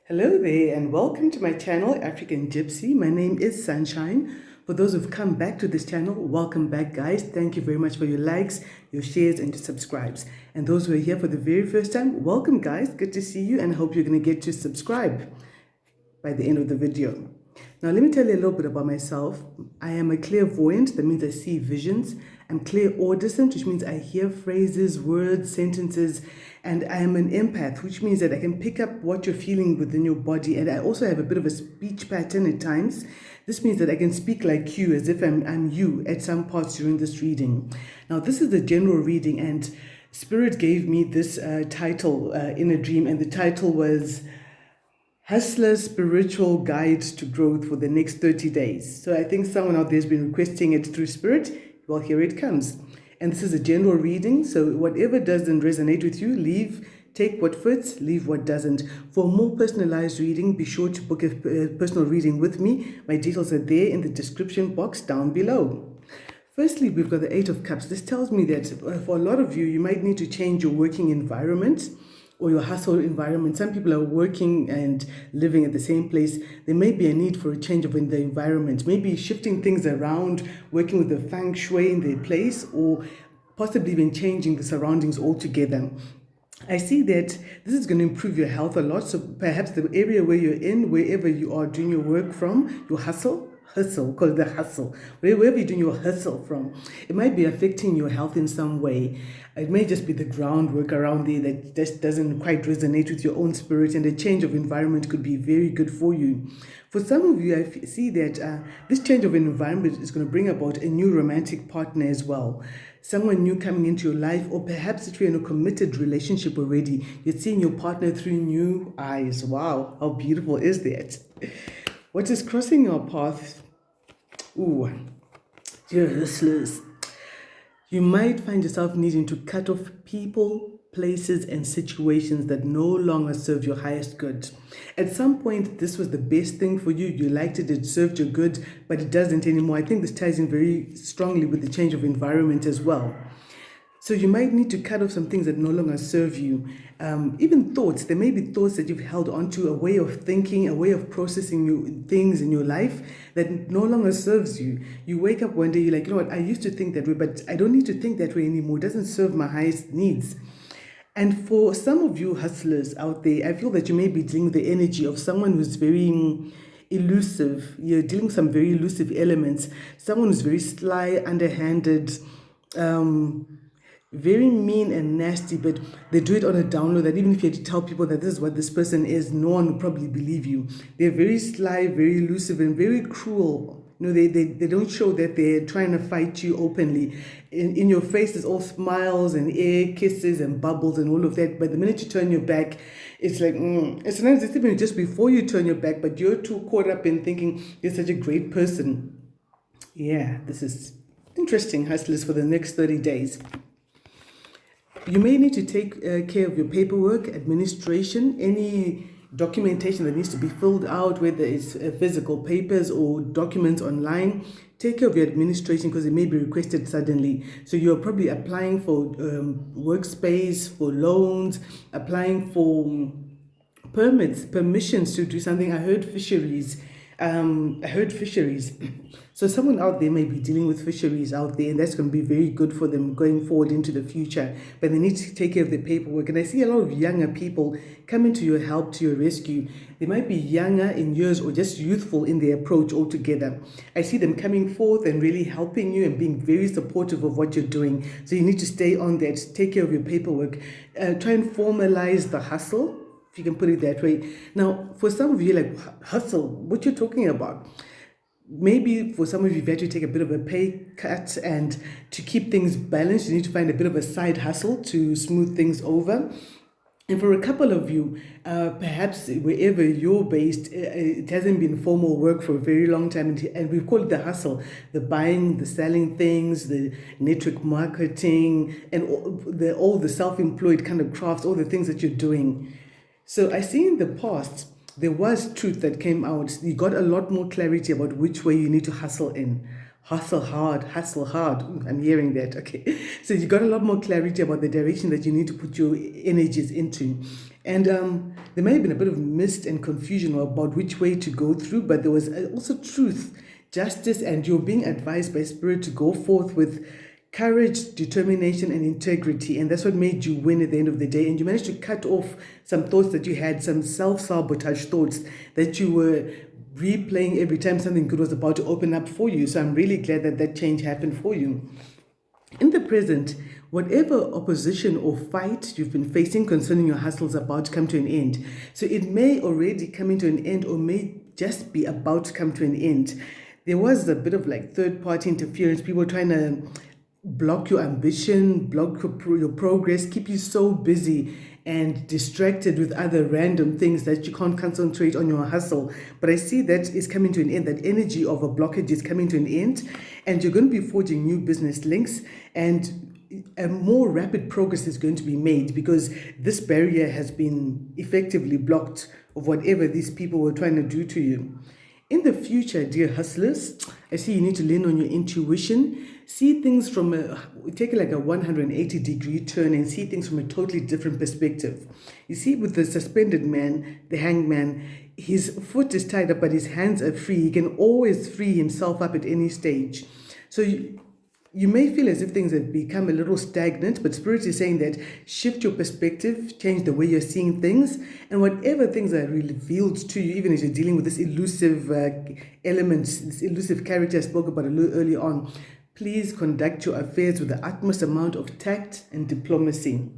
Hello there and welcome to my channel, African Gypsy. My name is Sunshine. For those who've come back to this channel, welcome back guys. Thank you very much for your likes, your shares and your subscribes. And those who are here for the very first time, welcome guys. Good to see you and I hope you're going to get to subscribe by the end of the video. Now let me tell you a little bit about myself. I am a clairvoyant, that means I see visions. I'm clairaudient, which means I hear phrases, words, sentences, and I am an empath, which means that I can pick up what you're feeling within your body, and I also have a bit of a speech pattern at times. This means that I can speak like you, as if I'm you at some parts during this reading. Now this is the general reading, and Spirit gave me this title in a dream, and the title was Hustler's Spiritual Guide to Growth for the Next 30 Days. So I think someone out there has been requesting it through Spirit. Well, here it comes. And this is a general reading, so whatever doesn't resonate with you, leave. Take what fits, leave what doesn't. For a more personalized reading, be sure to book a personal reading with me. My details are there in the description box down below. Firstly, we've got the Eight of Cups. This tells me that for a lot of you, you might need to change your working environment or your hustle environment. Some people are working and living at the same place. There may be a need for a change of in the environment, maybe shifting things around, working with the feng shui in their place, or possibly even changing the surroundings altogether. I see that this is going to improve your health a lot. So perhaps the area where you're in, wherever you are doing your work from, your hustle, call it the hustle, wherever you're doing your hustle from, it might be affecting your health in some way. It may just be the groundwork around there that just doesn't quite resonate with your own spirit, and a change of environment could be very good for you. For some of you, I see that this change of environment is going to bring about a new romantic partner as well. Someone new coming into your life, or perhaps if you're in a committed relationship already, you're seeing your partner through new eyes. Wow, how beautiful is that? What is crossing your path? Ooh, dear listeners, you might find yourself needing to cut off people, places, and situations that no longer serve your highest good. At some point, this was the best thing for you. You liked it, it served your good, but it doesn't anymore. I think this ties in very strongly with the change of environment as well. So you might need to cut off some things that no longer serve you. Even thoughts, there may be thoughts that you've held onto, a way of thinking, a way of processing things in your life that no longer serves you. You wake up one day, you're like, you know what, I used to think that way, but I don't need to think that way anymore. It doesn't serve my highest needs. And for some of you hustlers out there, I feel that you may be dealing with the energy of someone who's very elusive. You're dealing with some very elusive elements. Someone who's very sly, underhanded, very mean and nasty, but they do it on a download that even if you had to tell people that this is what this person is, no one would probably believe you. They're very sly, very elusive, and very cruel. You know, they don't show that they're trying to fight you openly. In your face is all smiles and air, kisses and bubbles and all of that. But the minute you turn your back, it's like, and sometimes it's even just before you turn your back, but you're too caught up in thinking you're such a great person. Yeah, this is interesting, hustlers, for the next 30 days. You may need to take care of your paperwork, administration, any documentation that needs to be filled out, whether it's physical papers or documents online. Take care of your administration because it may be requested suddenly. So you're probably applying for workspace, for loans, applying for permissions to do something. I heard fisheries. So someone out there may be dealing with fisheries out there, and that's going to be very good for them going forward into the future. But they need to take care of their paperwork. And I see a lot of younger people coming to your help, to your rescue. They might be younger in years or just youthful in their approach altogether. I see them coming forth and really helping you and being very supportive of what you're doing. So you need to stay on that, take care of your paperwork, try and formalize the hustle, if you can put it that way. Now, for some of you, like, hustle, what you're talking about? Maybe for some of you, you've had to take a bit of a pay cut, and to keep things balanced, you need to find a bit of a side hustle to smooth things over. And for a couple of you, perhaps wherever you're based, it hasn't been formal work for a very long time, and we call it the hustle, the buying, the selling things, the network marketing, and all the self-employed kind of crafts, all the things that you're doing. So I see in the past, there was truth that came out. You got a lot more clarity about which way you need to hustle in. Hustle hard, hustle hard. I'm hearing that, okay. So you got a lot more clarity about the direction that you need to put your energies into. And there may have been a bit of mist and confusion about which way to go through, but there was also truth, justice, and you're being advised by Spirit to go forth with courage, determination, and integrity. And that's what made you win at the end of the day. And you managed to cut off some thoughts that you had, some self-sabotage thoughts that you were replaying every time something good was about to open up for you. So I'm really glad that that change happened for you. In the present, whatever opposition or fight you've been facing concerning your hustle is about to come to an end. So it may already come into an end or may just be about to come to an end. There was a bit of like third-party interference, people trying to block your ambition, block your progress, keep you so busy and distracted with other random things that you can't concentrate on your hustle. But I see that is coming to an end. That energy of a blockage is coming to an end, and you're going to be forging new business links, and a more rapid progress is going to be made because this barrier has been effectively blocked of whatever these people were trying to do to you. In the future, dear hustlers, I see you need to lean on your intuition, see things from take like a 180-degree turn and see things from a totally different perspective. You see, with the suspended man, the hanged man, his foot is tied up, but his hands are free. He can always free himself up at any stage. So you may feel as if things have become a little stagnant, but Spirit is saying that shift your perspective, change the way you're seeing things, and whatever things are revealed to you, even as you're dealing with this elusive element, this elusive character I spoke about a little early on, please conduct your affairs with the utmost amount of tact and diplomacy.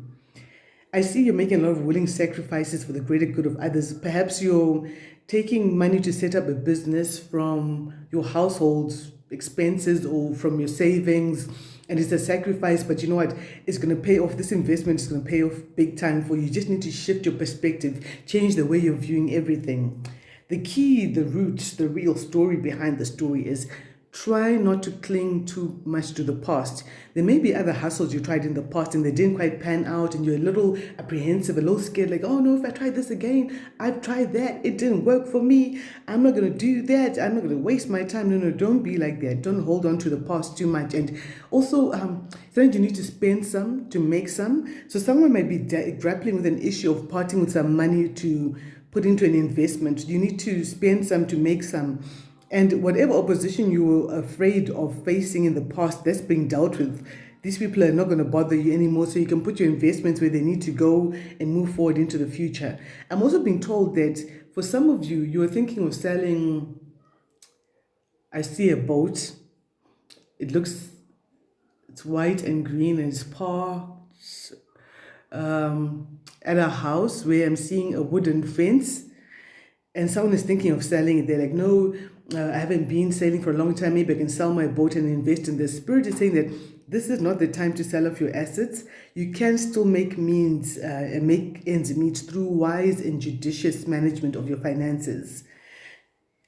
I see you're making a lot of willing sacrifices for the greater good of others. Perhaps you're taking money to set up a business from your household expenses or from your savings, and it's a sacrifice, but you know what, it's going to pay off. This investment is going to pay off big time for you. You just need to shift your perspective, change the way you're viewing everything. The key, the root, the real story behind the story is try not to cling too much to the past. There may be other hustles you tried in the past and they didn't quite pan out and you're a little apprehensive, a little scared, like, oh no, if I try this again, I've tried that, it didn't work for me, I'm not going to do that, I'm not going to waste my time. No, don't be like that. Don't hold on to the past too much. And also, sometimes you need to spend some to make some. So someone might be grappling with an issue of parting with some money to put into an investment. You need to spend some to make some. And whatever opposition you were afraid of facing in the past, that's being dealt with. These people are not going to bother you anymore, so you can put your investments where they need to go and move forward into the future. I'm also being told that for some of you, you are thinking of selling, I see a boat. It's white and green and it's parked at a house where I'm seeing a wooden fence. And someone is thinking of selling it. They're like, no, I haven't been sailing for a long time. Maybe I can sell my boat and invest in this. Spirit is saying that this is not the time to sell off your assets. You can still make means and make ends meet through wise and judicious management of your finances.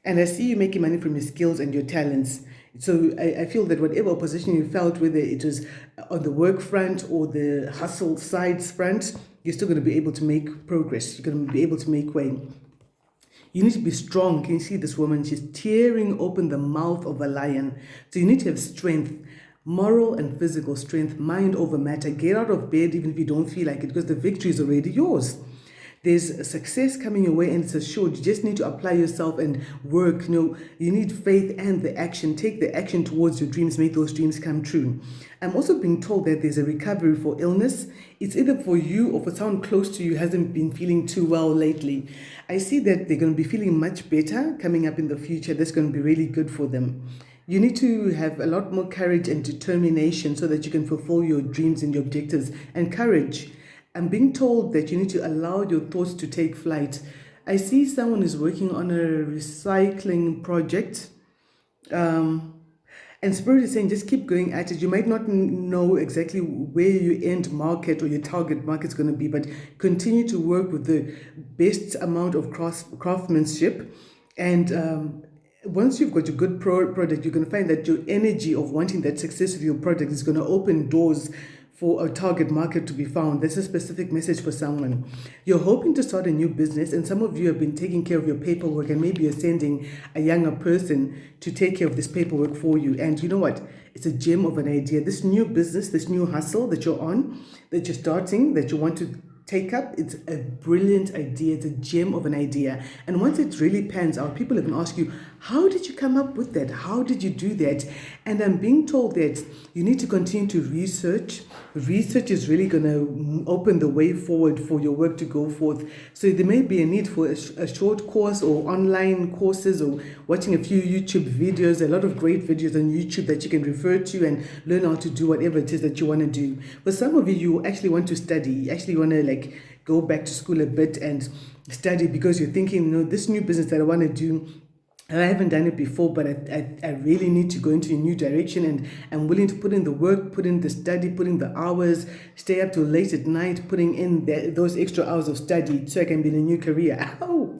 And I see you making money from your skills and your talents. So I feel that whatever opposition you felt, whether it was on the work front or the hustle sides front, you're still going to be able to make progress. You're going to be able to make way. You need to be strong. Can you see this woman? She's tearing open the mouth of a lion. So you need to have strength, moral and physical strength, mind over matter. Get out of bed even if you don't feel like it, because the victory is already yours. There's success coming your way and it's assured. You just need to apply yourself and work. You need faith and the action. Take the action towards your dreams. Make those dreams come true. I'm also being told that there's a recovery for illness. It's either for you or for someone close to you who hasn't been feeling too well lately. I see that they're going to be feeling much better coming up in the future. That's going to be really good for them. You need to have a lot more courage and determination so that you can fulfill your dreams and your objectives. And courage. I'm being told that you need to allow your thoughts to take flight. I see someone is working on a recycling project. And Spirit is saying, just keep going at it. You might not know exactly where your end market or your target market is going to be, but continue to work with the best amount of craftsmanship. And once you've got a good product, you're going to find that your energy of wanting that success of your product is going to open doors for a target market to be found. That's a specific message for someone. You're hoping to start a new business, and some of you have been taking care of your paperwork, and maybe you're sending a younger person to take care of this paperwork for you. And you know what? It's a gem of an idea. This new business, this new hustle that you're on, that you're starting, that you want to take up. It's a brilliant idea. It's a gem of an idea. And once it really pans out, people are going to ask you, how did you come up with that? How did you do that? And I'm being told that you need to continue to research. Research is really going to open the way forward for your work to go forth. So there may be a need for a short course or online courses or watching a few YouTube videos, a lot of great videos on YouTube that you can refer to and learn how to do whatever it is that you want to do. For some of you, you actually want to study. You actually want to go back to school a bit and study because you're thinking, this new business that I want to do, I haven't done it before, but I really need to go into a new direction, and I'm willing to put in the work, put in the study, put in the hours, stay up till late at night, putting in those extra hours of study so I can be in a new career. Oh,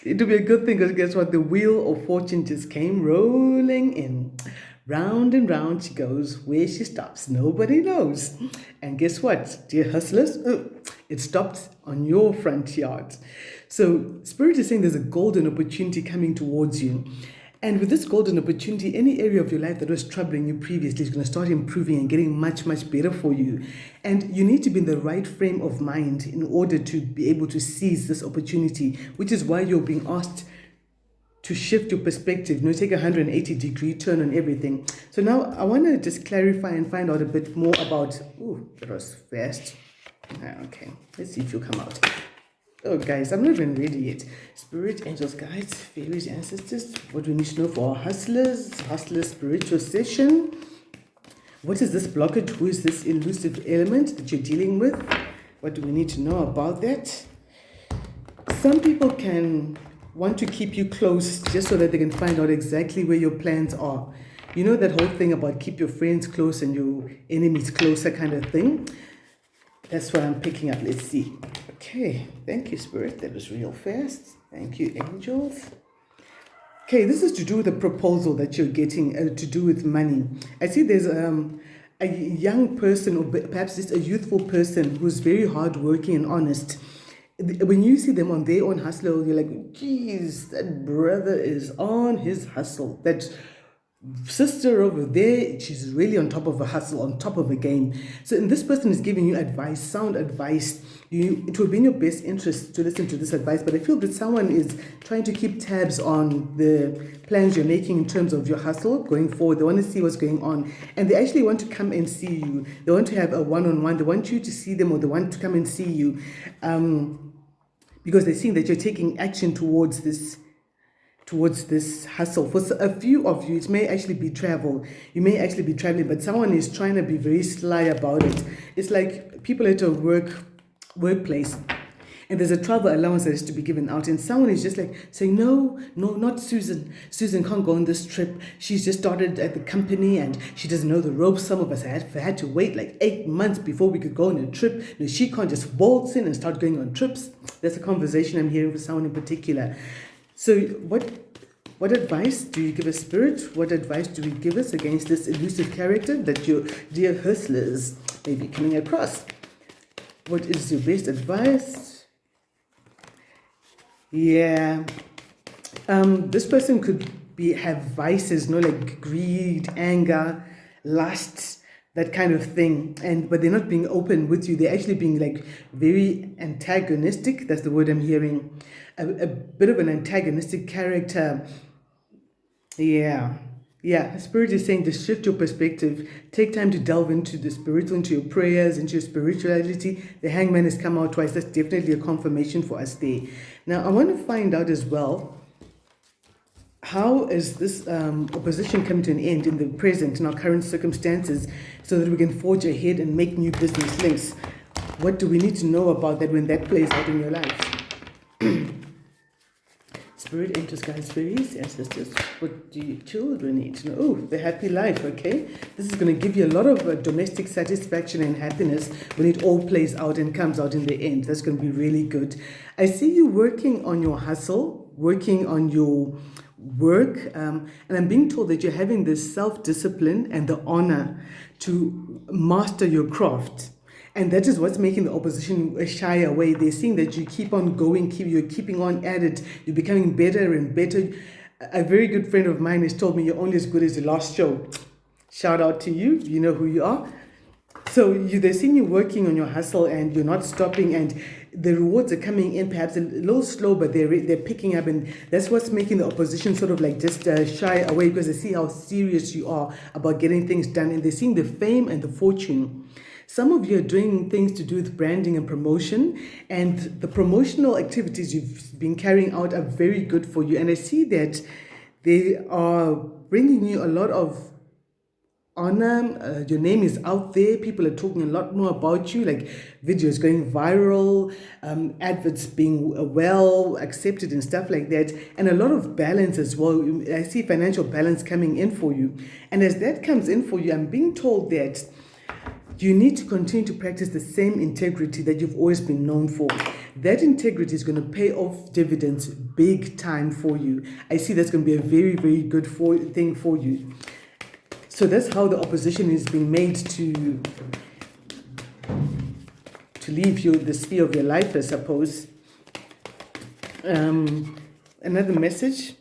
it'll be a good thing because guess what? The wheel of fortune just came rolling in. Round and round she goes. Where she stops, nobody knows. And guess what, dear hustlers? It stopped on your front yard. So Spirit is saying there's a golden opportunity coming towards you. And with this golden opportunity, any area of your life that was troubling you previously is going to start improving and getting much, much better for you. And you need to be in the right frame of mind in order to be able to seize this opportunity, which is why you're being asked to shift your perspective, take a 180-degree turn on everything. So now I want to just clarify and find out a bit more about, that was fast. Okay, let's see if you'll come out. Oh, guys, I'm not even ready yet. Spirit, angels, guides, fairies, ancestors. What do we need to know for our hustlers spiritual session? What is this blockage? Who is this elusive element that you're dealing with? What do we need to know about that? Some people can want to keep you close just so that they can find out exactly where your plans are. You know that whole thing about keep your friends close and your enemies closer kind of thing? That's what I'm picking up. Let's see. Okay, thank you, Spirit. That was real fast. Thank you, angels. Okay, this is to do with a proposal that you're getting, to do with money. I see there's a young person, or perhaps just a youthful person who's very hardworking and honest. When you see them on their own hustle, you're like, geez, that brother is on his hustle. That sister over there, she's really on top of a hustle, on top of a game. So and this person is giving you advice, sound advice. It will be in your best interest to listen to this advice, but I feel that someone is trying to keep tabs on the plans you're making in terms of your hustle going forward. They want to see what's going on, and they actually want to come and see you. They want to have a one-on-one. They want you to see them, or they want to come and see you, because they're seeing that you're taking action towards this hustle. For a few of you, it may actually be travel. You may actually be traveling, but someone is trying to be very sly about it. It's like people at a workplace, and there's a travel allowance that is to be given out, and someone is just like saying, no, not Susan. Susan can't go on this trip. She's just started at the company and she doesn't know the ropes. Some of us had to wait like 8 months before we could go on a trip. No, she can't just waltz in and start going on trips. That's a conversation I'm hearing for someone in particular. So what advice do you give us, Spirit? What advice do we give us against this elusive character that your dear hustlers may be coming across? What is your best advice? Yeah. This person could have vices, like greed, anger, lust, that kind of thing. But they're not being open with you. They're actually being very antagonistic. That's the word I'm hearing. A bit of an antagonistic character. Yeah. Spirit is saying to shift your perspective. Take time to delve into the spiritual, into your prayers, into your spirituality. The hangman has come out twice. That's definitely a confirmation for us there. Now, I want to find out as well, how is this opposition coming to an end in the present, in our current circumstances, so that we can forge ahead and make new business links? What do we need to know about that when that plays out in your life? Spirit, angels, guides, fairies, ancestors, what do your children need to know? Oh, the happy life, okay? This is going to give you a lot of domestic satisfaction and happiness when it all plays out and comes out in the end. That's going to be really good. I see you working on your hustle, working on your work, and I'm being told that you're having this self-discipline and the honor to master your craft. And that is what's making the opposition shy away. They're seeing that you keep on going, you're keeping on at it, you're becoming better and better. A very good friend of mine has told me you're only as good as the last show. Shout out to you, you know who you are. So they're seeing you working on your hustle and you're not stopping, and the rewards are coming in perhaps a little slow, but they're picking up, and that's what's making the opposition sort of like just shy away, because they see how serious you are about getting things done, and they're seeing the fame and the fortune. Some of you are doing things to do with branding and promotion, and the promotional activities you've been carrying out are very good for you. And I see that they are bringing you a lot of honor. Your name is out there. People are talking a lot more about you, like videos going viral, adverts being well accepted and stuff like that, and a lot of balance as well. I see financial balance coming in for you. And as that comes in for you, I'm being told that you need to continue to practice the same integrity that you've always been known for. That integrity is going to pay off dividends big time for you. I see that's going to be a very, very good thing for you. So that's how the opposition is being made to leave you the sphere of your life, I suppose. Another message.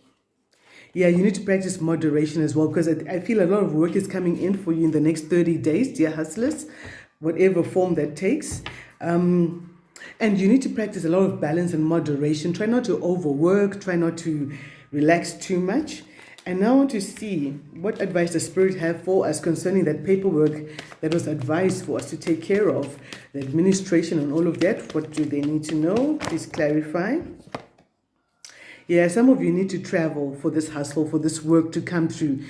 Yeah, you need to practice moderation as well, because I feel a lot of work is coming in for you in the next 30 days, dear hustlers, whatever form that takes. And you need to practice a lot of balance and moderation. Try not to overwork, try not to relax too much. And now I want to see what advice the Spirit have for us concerning that paperwork that was advised for us to take care of, the administration and all of that. What do they need to know? Please clarify. Yeah, some of you need to travel for this hustle, for this work to come through.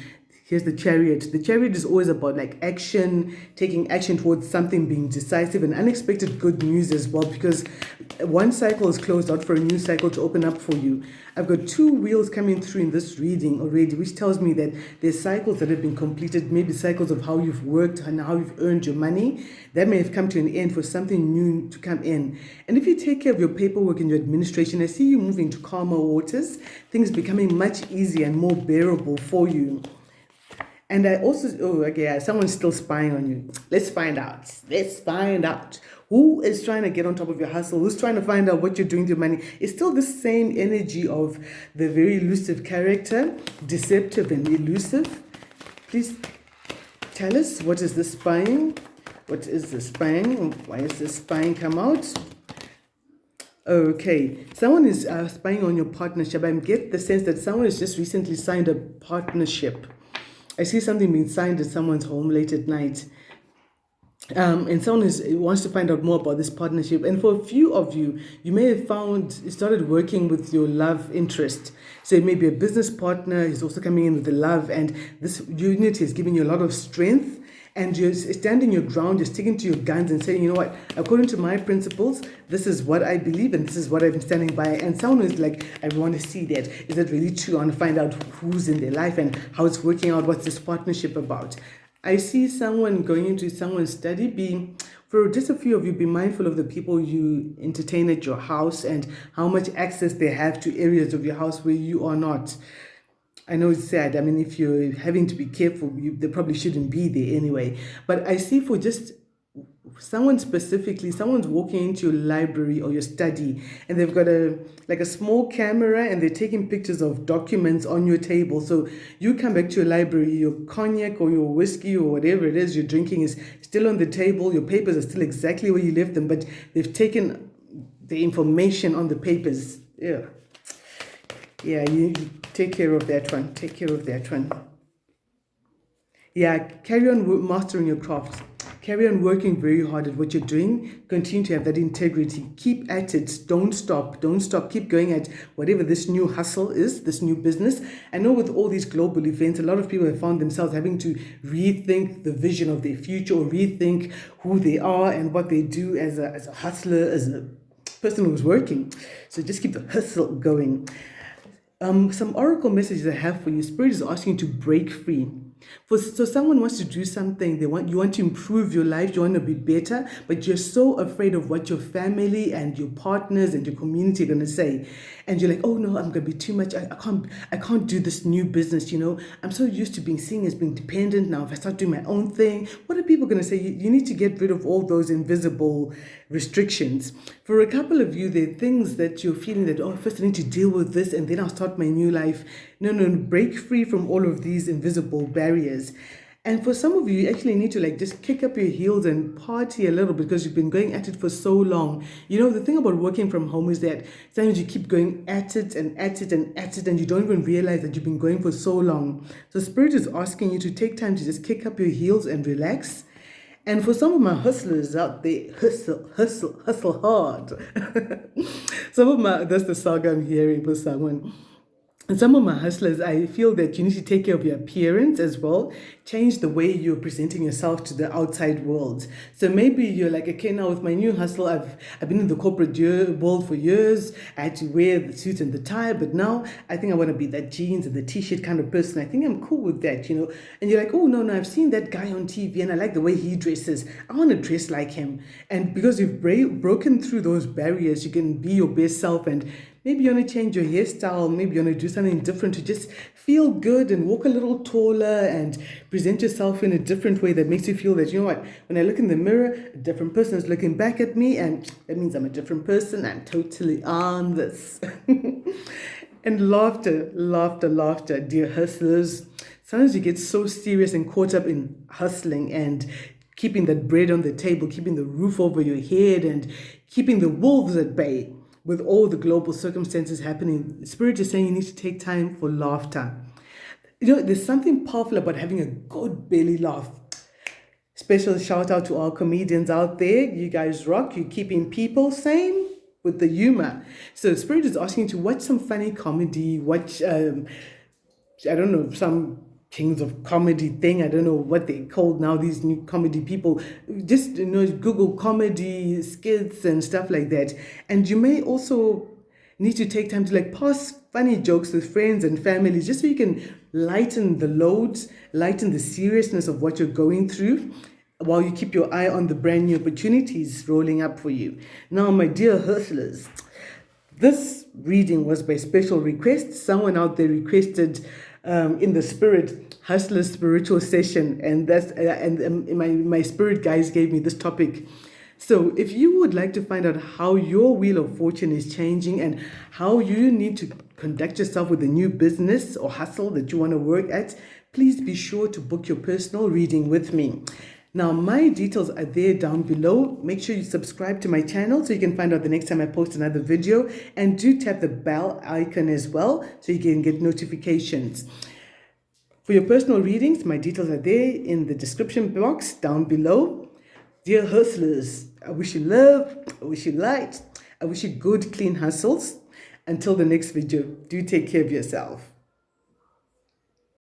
Here's the Chariot. The Chariot is always about like action, taking action towards something, being decisive, and unexpected good news as well, because one cycle is closed out for a new cycle to open up for you. I've got 2 wheels coming through in this reading already, which tells me that there's cycles that have been completed, maybe cycles of how you've worked and how you've earned your money. That may have come to an end for something new to come in. And if you take care of your paperwork and your administration, I see you moving to calmer waters, things becoming much easier and more bearable for you. And I also, someone's still spying on you. Let's find out. Let's find out. Who is trying to get on top of your hustle? Who's trying to find out what you're doing with your money? It's still the same energy of the very elusive character, deceptive and elusive. Please tell us, what is the spying? What is the spying? Why is the spying come out? Okay, someone is spying on your partnership. I get the sense that someone has just recently signed a partnership. I see something being signed at someone's home late at night. And someone wants to find out more about this partnership. And for a few of you, you may have started working with your love interest. So it may be a business partner is also coming in with the love. And this unity is giving you a lot of strength. And you're standing your ground, you're sticking to your guns and saying, you know what, according to my principles, this is what I believe and this is what I've been standing by. And someone is like, I want to see that. Is that really true? I want to find out who's in their life and how it's working out. What's this partnership about? I see someone going into someone's study. For just a few of you, be mindful of the people you entertain at your house and how much access they have to areas of your house where you are not. I know it's sad. I mean, if you're having to be careful, they probably shouldn't be there anyway. But I see for just someone specifically, someone's walking into your library or your study, and they've got a small camera, and they're taking pictures of documents on your table. So you come back to your library, your cognac or your whiskey or whatever it is you're drinking is still on the table. Your papers are still exactly where you left them, but they've taken the information on the papers. Yeah, you take care of that one. Take care of that one. Yeah, carry on mastering your craft. Carry on working very hard at what you're doing. Continue to have that integrity. Keep at it. Don't stop. Don't stop. Keep going at whatever this new hustle is, this new business. I know with all these global events, a lot of people have found themselves having to rethink the vision of their future or rethink who they are and what they do as a hustler, as a person who's working. So just keep the hustle going. Some oracle messages I have for you. Spirit is asking you to break free. So someone wants to do something, you want to improve your life, you want to be better, but you're so afraid of what your family and your partners and your community are going to say. And you're like, oh no, I'm going to be too much. I can't do this new business, I'm so used to being seen as being dependent. Now if I start doing my own thing, what are people going to say? You need to get rid of all those invisible restrictions. For a couple of you, there are things that you're feeling that, first I need to deal with this and then I'll start my new life. No, break free from all of these invisible barriers. And for some of you, you actually need to like just kick up your heels and party a little because you've been going at it for so long. You know, the thing about working from home is that sometimes you keep going at it and at it and at it, and you don't even realize that you've been going for so long. So Spirit is asking you to take time to just kick up your heels and relax. And for some of my hustlers out there, hustle hard. That's the saga I'm hearing for someone. And some of my hustlers, I feel that you need to take care of your appearance as well. Change the way you're presenting yourself to the outside world. So maybe you're like, okay, now with my new hustle, I've been in the corporate world for years. I had to wear the suit and the tie, but now I think I want to be that jeans and the t-shirt kind of person. I think I'm cool with that, you know. And you're like, oh no, I've seen that guy on TV and I like the way he dresses. I want to dress like him. And because you've broken through those barriers, you can be your best self. And maybe you want to change your hairstyle. Maybe you want to do something different to just feel good and walk a little taller and present yourself in a different way that makes you feel that, you know what, when I look in the mirror, a different person is looking back at me and that means I'm a different person. I'm totally on this. And laughter, dear hustlers. Sometimes you get so serious and caught up in hustling and keeping that bread on the table, keeping the roof over your head and keeping the wolves at bay. With all the global circumstances happening, Spirit is saying you need to take time for laughter. You know, there's something powerful about having a good belly laugh. Special shout out to all comedians out there. You guys rock. You're keeping people sane with the humor. So Spirit is asking you to watch some funny comedy, watch, I don't know, some Kings of Comedy thing. I don't know what they called now, these new comedy people. Just, you know, Google comedy skits and stuff like that. And you may also need to take time to like pass funny jokes with friends and family just so you can lighten the loads, lighten the seriousness of what you're going through while you keep your eye on the brand new opportunities rolling up for you. Now, my dear hustlers, this reading was by special request. Someone out there requested in the Spirit Hustler spiritual session, and that's my spirit guys gave me this topic. So if you would like to find out how your wheel of fortune is changing and how you need to conduct yourself with a new business or hustle that you want to work at, please be sure to book your personal reading with me. Now, my details are there down below. Make sure you subscribe to my channel so you can find out the next time I post another video. And do tap the bell icon as well so you can get notifications. For your personal readings, my details are there in the description box down below. Dear hustlers, I wish you love, I wish you light, I wish you good, clean hustles. Until the next video, do take care of yourself.